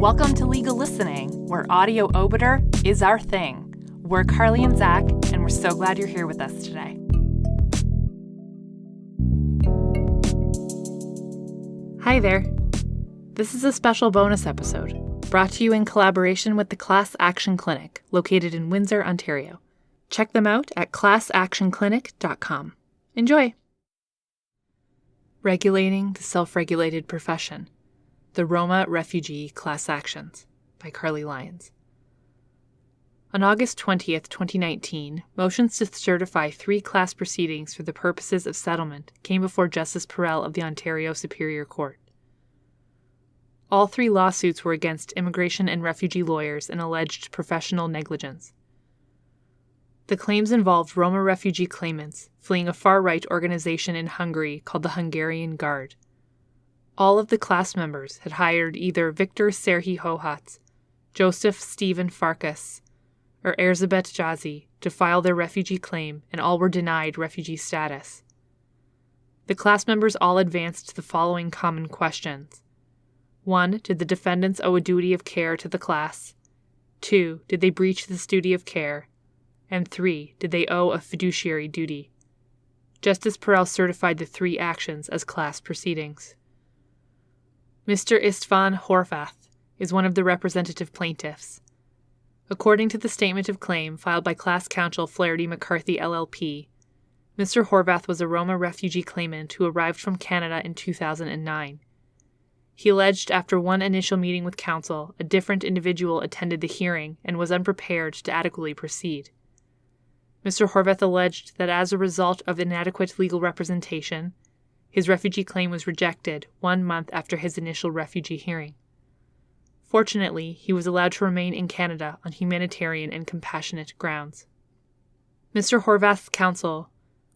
Welcome to Legal Listening, where audio obiter is our thing. We're Carly and Zach, and we're so glad you're here with us today. Hi there. This is a special bonus episode, brought to you in collaboration with the Class Action Clinic, located in Windsor, Ontario. Check them out at classactionclinic.com. Enjoy! Regulating the Self-Regulated Profession. The Roma Refugee Class Actions by Carly Lyons. On August 20th, 2019, motions to certify 3 class proceedings for the purposes of settlement came before Justice Perel of the Ontario Superior Court. All 3 lawsuits were against immigration and refugee lawyers and alleged professional negligence. The claims involved Roma refugee claimants fleeing a far-right organization in Hungary called the Hungarian Guard. All of the class members had hired either Victor Serhii Hohatz, Joseph Stephen Farkas, or Erzsébet Jazi to file their refugee claim, and all were denied refugee status. The class members all advanced the following common questions. 1. Did the defendants owe a duty of care to the class? 2. Did they breach this duty of care? And 3. Did they owe a fiduciary duty? Justice Perel certified the 3 actions as class proceedings. Mr. Istvan Horvath is one of the representative plaintiffs. According to the statement of claim filed by Class Counsel Flaherty McCarthy LLP, Mr. Horvath was a Roma refugee claimant who arrived from Canada in 2009. He alleged after one initial meeting with counsel, a different individual attended the hearing and was unprepared to adequately proceed. Mr. Horvath alleged that as a result of inadequate legal representation, his refugee claim was rejected 1 month after his initial refugee hearing. Fortunately, he was allowed to remain in Canada on humanitarian and compassionate grounds. Mr. Horvath's counsel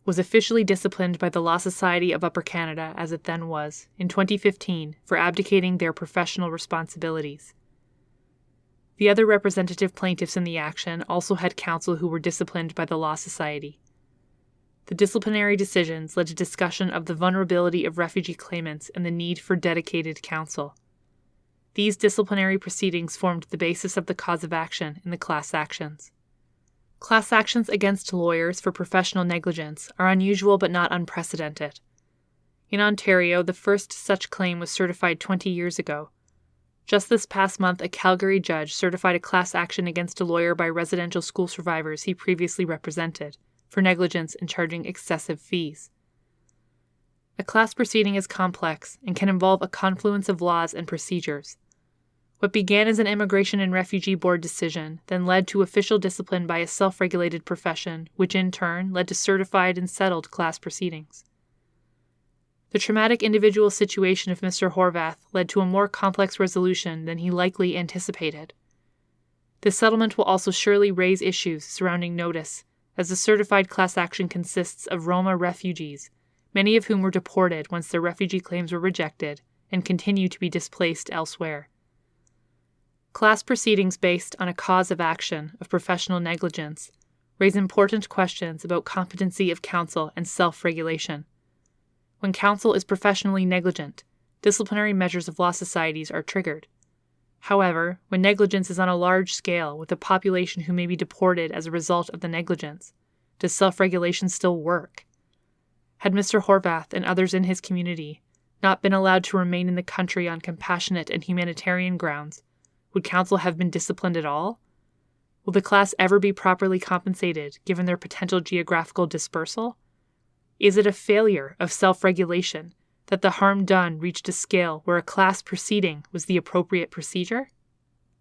was officially disciplined by the Law Society of Upper Canada, as it then was, in 2015 for abdicating their professional responsibilities. The other representative plaintiffs in the action also had counsel who were disciplined by the Law Society. The disciplinary decisions led to discussion of the vulnerability of refugee claimants and the need for dedicated counsel. These disciplinary proceedings formed the basis of the cause of action in the class actions. Class actions against lawyers for professional negligence are unusual but not unprecedented. In Ontario, the first such claim was certified 20 years ago. Just this past month, a Calgary judge certified a class action against a lawyer by residential school survivors he previously represented for negligence in charging excessive fees. A class proceeding is complex and can involve a confluence of laws and procedures. What began as an Immigration and Refugee Board decision then led to official discipline by a self-regulated profession, which in turn led to certified and settled class proceedings. The traumatic individual situation of Mr. Horvath led to a more complex resolution than he likely anticipated. This settlement will also surely raise issues surrounding notice, as the certified class action consists of Roma refugees, many of whom were deported once their refugee claims were rejected and continue to be displaced elsewhere. Class proceedings based on a cause of action of professional negligence raise important questions about competency of counsel and self-regulation. When counsel is professionally negligent, disciplinary measures of law societies are triggered. However, when negligence is on a large scale with a population who may be deported as a result of the negligence, does self-regulation still work? Had Mr. Horvath and others in his community not been allowed to remain in the country on compassionate and humanitarian grounds, would counsel have been disciplined at all? Will the class ever be properly compensated given their potential geographical dispersal? Is it a failure of self-regulation that the harm done reached a scale where a class proceeding was the appropriate procedure?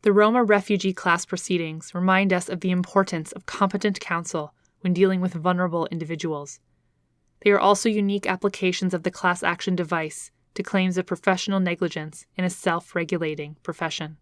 The Roma refugee class proceedings remind us of the importance of competent counsel when dealing with vulnerable individuals. They are also unique applications of the class action device to claims of professional negligence in a self-regulating profession.